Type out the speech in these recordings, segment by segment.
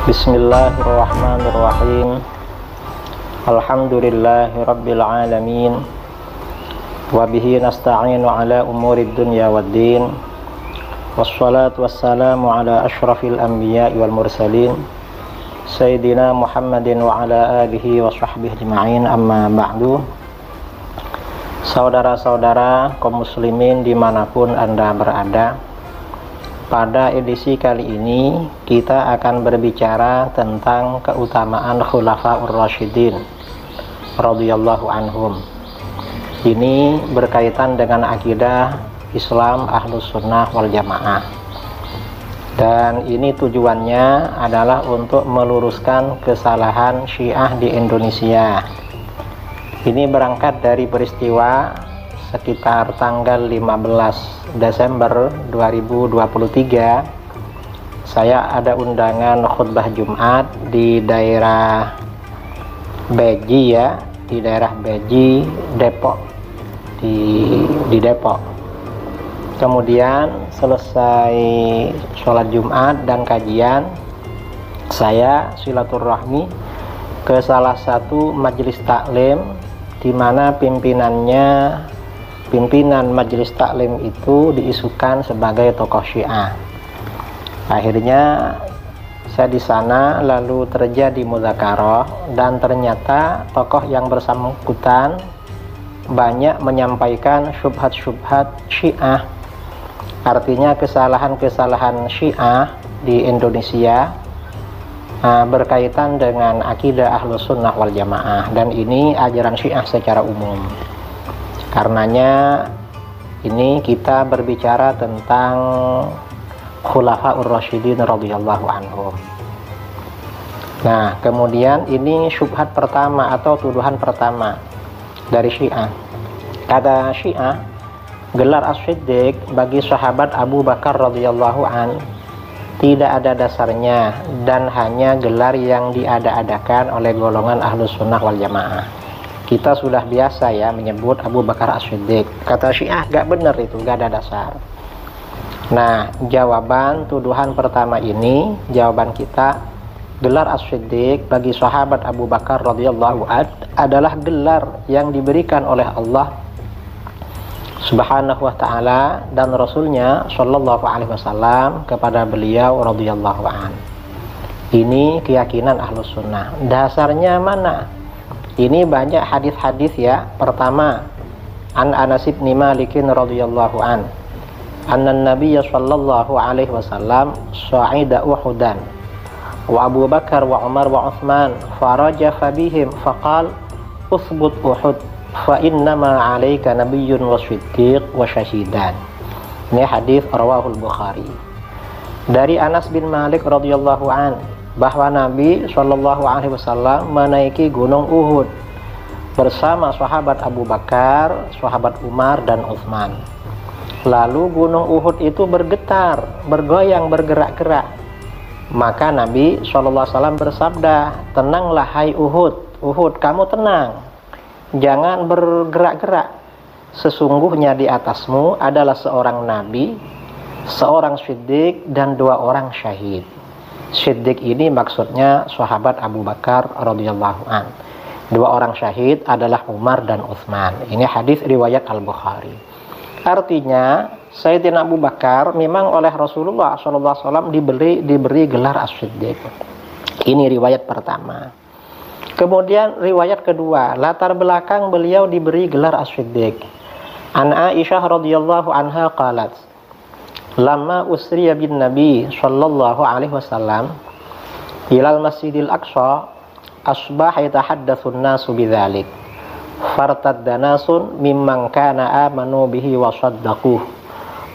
Bismillahirrahmanirrahim. Alhamdulillahirabbil alamin. Wa bihi nasta'inu ala umurid dunya waddin. Wassalatu wassalamu ala asyrafil anbiya'i wal mursalin Sayyidina Muhammadin wa ala alihi wa sahbihi ajma'in, amma ba'du. Saudara-saudara kaum muslimin dimanapun Anda berada, pada edisi kali ini kita akan berbicara tentang keutamaan Khulafaur Rasyidin radhiyallahu anhum. Ini berkaitan dengan akidah Islam Ahlus Sunnah wal Jamaah, dan ini tujuannya adalah untuk meluruskan kesalahan Syiah di Indonesia. Ini berangkat dari peristiwa sekitar tanggal 15 Desember 2023. Saya ada undangan khutbah Jumat di daerah Beji, di daerah Beji, Depok, di Depok. Kemudian selesai sholat Jumat dan kajian, saya silaturahmi ke salah satu majelis taklim, di mana pimpinan majelis taklim itu diisukan sebagai tokoh Syiah. Akhirnya saya di sana, lalu terjadi mudzakarah, dan ternyata tokoh yang bersangkutan banyak menyampaikan syubhat-syubhat Syiah. Artinya kesalahan-kesalahan Syiah di Indonesia berkaitan dengan akidah Ahlus Sunnah wal Jamaah, dan ini ajaran Syiah secara umum. Karenanya ini kita berbicara tentang Khulafaur Rasyidin radhiyallahu anhum. Nah, kemudian ini syubhat pertama atau tuduhan pertama dari Syiah. Kata Syiah, gelar As-Siddiq bagi sahabat Abu Bakar radhiyallahu an tidak ada dasarnya dan hanya gelar yang diada-adakan oleh golongan Ahlus Sunnah wal Jamaah. Kita sudah biasa menyebut Abu Bakar As-Siddiq. Kata Syiah, gak benar itu, gak ada dasar. Nah, jawaban tuduhan pertama ini, jawaban kita, gelar As-Siddiq bagi sahabat Abu Bakar radhiyallahu an adalah gelar yang diberikan oleh Allah Subhanahu wa ta'ala dan Rasulnya Shallallahu alaihi wasallam kepada beliau radhiyallahu an. Ini keyakinan Ahlus Sunnah. Dasarnya mana? Ini banyak hadis-hadis Pertama, an Anas bin Malik radhiyallahu an, anna Nabiy Shallallahu alaihi wasallam sa'ida Uhudan wa Abu Bakar wa Umar wa Utsman farajafa bihim faqal uthbut Uhud fa innama 'alaika nabiyyun wa siddiq wa syahidan. Ini hadis rawahul Bukhari. Dari Anas bin Malik radhiyallahu an, bahwa Nabi Shallallahu alaihi wasallam menaiki gunung Uhud bersama sahabat Abu Bakar, sahabat Umar dan Utsman. Lalu gunung Uhud itu bergetar, bergoyang, bergerak-gerak. Maka Nabi Shallallahu alaihi wasallam bersabda, "Tenanglah hai Uhud, Uhud kamu tenang. Jangan bergerak-gerak. Sesungguhnya di atasmu adalah seorang nabi, seorang siddiq, dan 2 orang syahid." Siddiq ini maksudnya sahabat Abu Bakar radhiyallahu an. 2 orang syahid adalah Umar dan Utsman. Ini hadis riwayat Al-Bukhari. Artinya Sayyidina Abu Bakar memang oleh Rasulullah SAW diberi gelar As-Siddiq. Ini riwayat pertama. Kemudian riwayat kedua, latar belakang beliau diberi gelar As-Siddiq. An Aisyah radhiyallahu anha qalat, lamma usriya bin Nabi sallallahu alaihi wasallam ilal Masjidil Aqsa asbaha yatahaddatsun nasu bidzalik fartadda nasun mimman kana amanu bihi wa saddaquh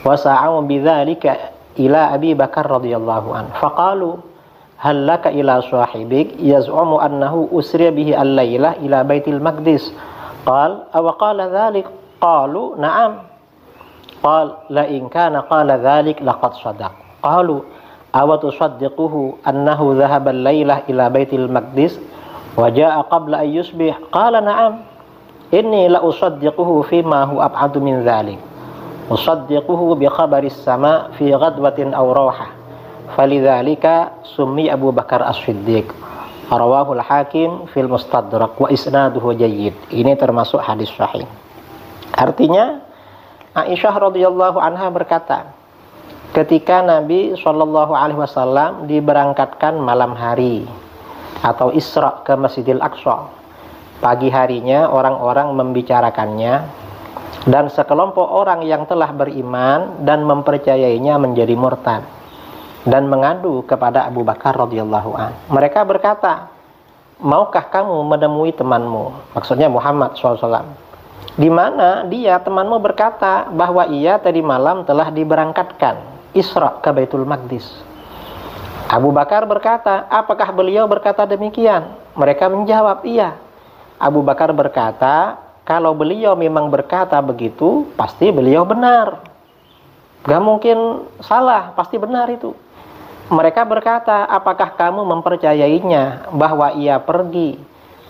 wa sa'u bidzalika ila Abi Bakar radhiyallahu an faqalu hal laka ila sahibik yaz'umu annahu usriya bihi al-lailah ila Baitil Maqdis qal aw qala dzalik qalu na'am qal la in kana qala dzalik laqad sadaq qalu aw tusaddiquhu annahu dhahaba al-lailah ila Baitil Maqdis wa jaa'a qabla an yusbih qala na'am inni la usaddiquhu fima hu ab'adu min dzalik usaddiquhu bi khabaris sama fi ghadwatin aw rawhah Falidzalika summi Abu Bakar As-Siddiq. Rawahul Hakim fil Mustadrak wa isnaduhu jayyid. Ini termasuk hadis sahih. Artinya Aisyah radhiyallahu anha berkata, ketika Nabi Shallallahu alaihi wasallam diberangkatkan malam hari atau Isra ke Masjidil Aqsa, pagi harinya orang-orang membicarakannya dan sekelompok orang yang telah beriman dan mempercayainya menjadi murtad dan mengadu kepada Abu Bakar radhiyallahu anhu. Mereka berkata, maukah kamu menemui temanmu? Maksudnya Muhammad SAW. Di mana dia, temanmu, berkata bahwa ia tadi malam telah diberangkatkan Isra ke Baitul Maqdis. Abu Bakar berkata, apakah beliau berkata demikian? Mereka menjawab, iya. Abu Bakar berkata, kalau beliau memang berkata begitu, pasti beliau benar. Gak mungkin salah, pasti benar itu. Mereka berkata, apakah kamu mempercayainya bahwa ia pergi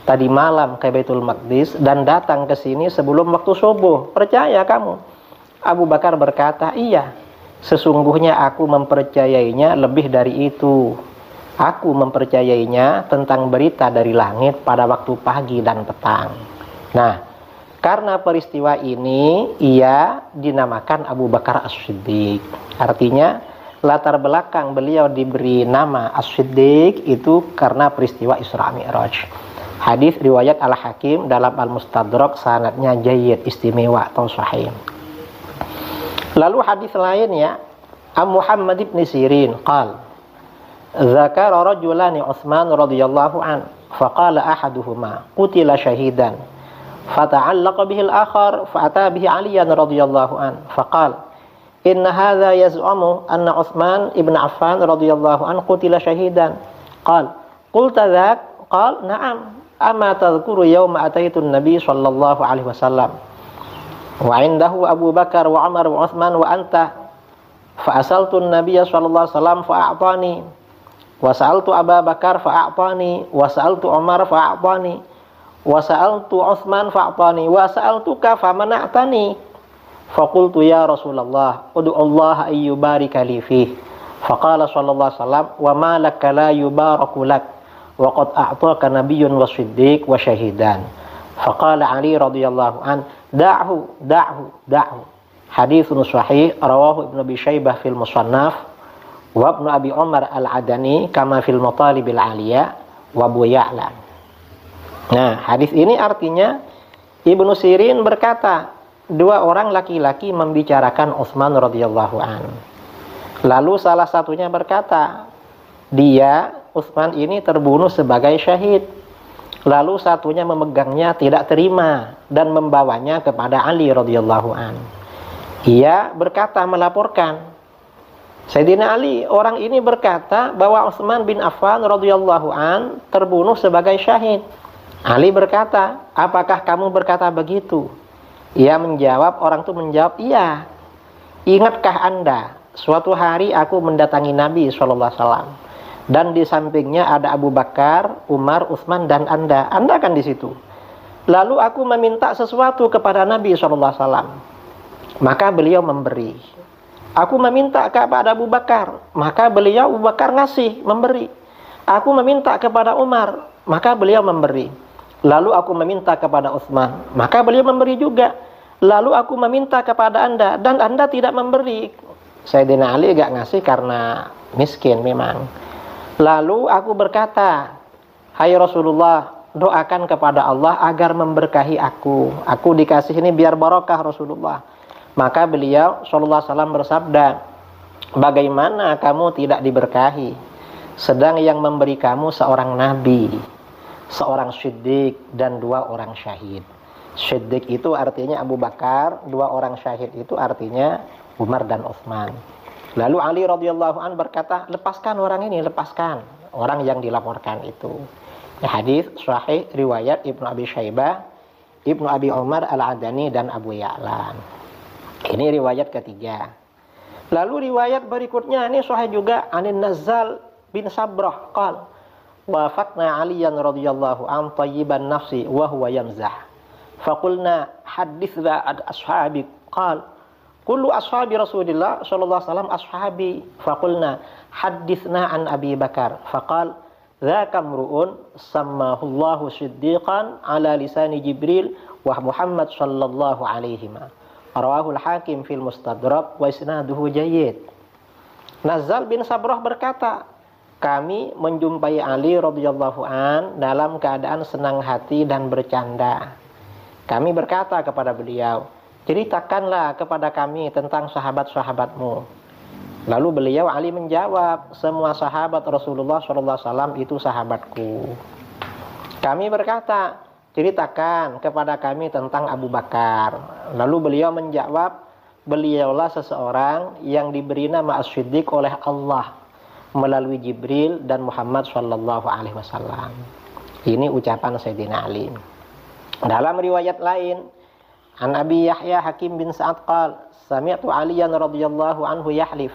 tadi malam ke Baitul Maqdis dan datang ke sini sebelum waktu subuh? Percaya kamu? Abu Bakar berkata, iya. Sesungguhnya aku mempercayainya lebih dari itu. Aku mempercayainya tentang berita dari langit pada waktu pagi dan petang. Nah, karena peristiwa ini ia dinamakan Abu Bakar As-Siddiq. Artinya latar belakang beliau diberi nama As-Siddiq itu karena peristiwa Isra Mi'raj. Hadis riwayat Al-Hakim dalam Al-Mustadrak, sanadnya jayyid, istimewa atau sahih. Lalu hadis lainnya, Muhammad ibn Sirin qal dzakara rajulani Utsman radhiyallahu an faqala ahaduhuma qutila shahidan fata'allaqa bihi al-akhar fa'ata bihi Aliyan radhiyallahu an faqala inna hadza yaz'umu anna Utsman ibn Affan radhiyallahu an qutila shahidan. Qala qulta dzak? Qala na'am. Amma tadhkuru yawma ataitu an-nabi sallallahu alaihi wasallam wa indahu Abu Bakar wa Umar wa Utsman wa anta fa asaltu an-nabiy sallallahu alaihi wasallam fa a'tani wa sa'altu Abu Bakar fa a'tani wa sa'altu Umar fa a'tani wa sa'altu Utsman fa a'tani wa sa'altuka fa mana'tani. Faqultu ya Rasulullah ud'u Allah ay yubarika li fihi. Faqala sallallahu alaihi wasallam wa ma laka la yubaraku lak wa qad a'taka nabiyyun wa siddiq wa syahidan. Faqala Ali radhiyallahu an da'hu. Haditsun sahih rawahu Ibnu Abi Syaibah fil Musannaf wa Ibnu Abi Umar Al-Adani kama fil Matalibil Aliyah wa Abu Ya'la. Nah, hadis ini artinya Ibnu Sirin berkata, dua orang laki-laki membicarakan Utsman radhiyallahu an. Lalu salah satunya berkata, Utsman ini terbunuh sebagai syahid. Lalu satunya memegangnya tidak terima dan membawanya kepada Ali radhiyallahu an. Ia berkata, melaporkan, Sayyidina Ali, orang ini berkata bahwa Utsman bin Affan radhiyallahu an terbunuh sebagai syahid. Ali berkata, apakah kamu berkata begitu? Ia menjawab, orang itu menjawab, iya. Ingatkah Anda, suatu hari aku mendatangi Nabi SAW dan di sampingnya ada Abu Bakar, Umar, Utsman dan Anda kan di situ. Lalu aku meminta sesuatu kepada Nabi SAW, maka beliau memberi. Aku meminta kepada Abu Bakar, maka beliau Abu Bakar ngasih, memberi. Aku meminta kepada Umar, maka beliau memberi. Lalu aku meminta kepada Utsman, maka beliau memberi juga. Lalu aku meminta kepada Anda dan Anda tidak memberi. Sayyidina Ali gak ngasih karena miskin memang. Lalu aku berkata, hai Rasulullah, doakan kepada Allah agar memberkahi aku. Aku dikasih ini biar barokah Rasulullah. Maka beliau sallallahu alaihi wasallam bersabda, bagaimana kamu tidak diberkahi sedang yang memberi kamu seorang nabi, seorang siddiq dan dua orang syahid. Siddiq itu artinya Abu Bakar, dua orang syahid itu artinya Umar dan Utsman. Lalu Ali radhiyallahu an berkata, lepaskan orang ini, lepaskan orang yang dilaporkan itu. Hadis sahih riwayat Ibnu Abi Syaibah, Ibnu Abi Umar Al-Adani dan Abu Ya'la. Ini riwayat ketiga. Lalu riwayat berikutnya ini sahih juga, Anin Nazzal bin Sabrah qala wafaqna Aliyan radhiyallahu an tayyiban nafsi wa huwa yamzah. Faqulna hadithna ad ashabik qala kullu ashabi Rasulillah sallallahu alaihi wasallam ashabi. Faqulna hadithna an Abi Bakar. Faqal dzaka mru'un sammahullahu siddiqan ala lisani Jibril wa Muhammad sallallahu alaihi ma. Rawahul Hakim fil Mustadrak wa isnaduhu jayyid. Nazal bin Sabrah berkata, kami menjumpai Ali radhiyallahu an dalam keadaan senang hati dan bercanda. Kami berkata kepada beliau, ceritakanlah kepada kami tentang sahabat-sahabatmu. Lalu beliau Ali menjawab, semua sahabat Rasulullah SAW itu sahabatku. Kami berkata, ceritakan kepada kami tentang Abu Bakar. Lalu beliau menjawab, beliaulah seseorang yang diberi nama As-Siddiq oleh Allah melalui Jibril dan Muhammad sallallahu alaihi wasallam. Ini ucapan Sayyidina Ali. Dalam riwayat lain, an Abi Yahya Hakim bin Sa'ad qala, sami'tu Aliyan radhiyallahu anhu yahlif,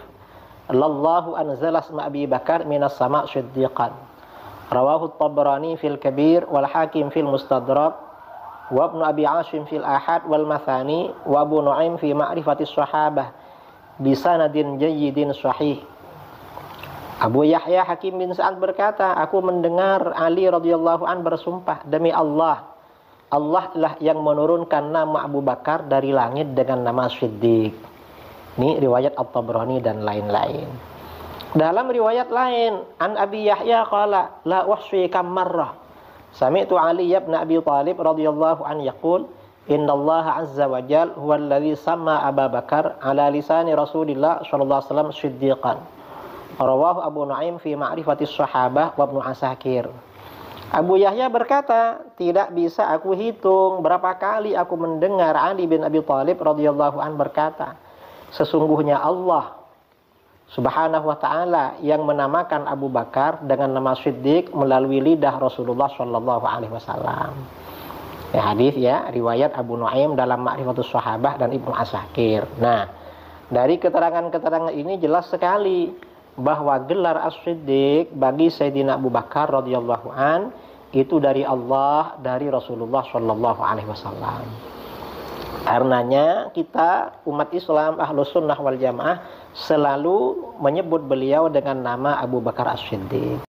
"Allahu anzala asma Abi Bakar minas sama' siddiqan." Rawahu At-Tabrani fil Kabir wal Hakim fil Mustadrak wa Ibnu Abi Asim fil Ahad wal Mathani wa Abu Nu'aim fi Ma'rifatis Sahabah bi sanadin jayyidin sahih. Abu Yahya Hakim bin Sa'ad berkata, aku mendengar Ali radhiyallahu an bersumpah, demi Allah, Allah lah yang menurunkan nama Abu Bakar dari langit dengan nama Siddiq. Ini riwayat At-Tabrani dan lain-lain. Dalam riwayat lain, an Abi Yahya qala la uhsi kam marrah sami'tu Ali ibn Abi Thalib radhiyallahu an yaqul innallaha azza wa jalla huwa alladhi samma Abu Bakar ala lisani Rasulillah sallallahu alaihi wasallam siddiqan. Rawahu Abu Nu'aim fi Ma'rifatis Sahabah wa Ibnu Asakir. Abu Yahya berkata, tidak bisa aku hitung berapa kali aku mendengar Ali bin Abi Thalib radhiyallahu an berkata, sesungguhnya Allah Subhanahu wa ta'ala yang menamakan Abu Bakar dengan nama Siddiq melalui lidah Rasulullah sallallahu alaihi wasallam. Ya, hadis ya, riwayat Abu Nu'aim dalam Ma'rifatus Sahabah dan Ibnu Asakir. Nah, dari keterangan-keterangan ini jelas sekali bahwa gelar As-Siddiq bagi Sayyidina Abu Bakar radhiyallahu an itu dari Allah, dari Rasulullah sallallahu alaihi wasallam. Karenanya kita umat Islam Ahlus Sunnah wal Jamaah selalu menyebut beliau dengan nama Abu Bakar As-Siddiq.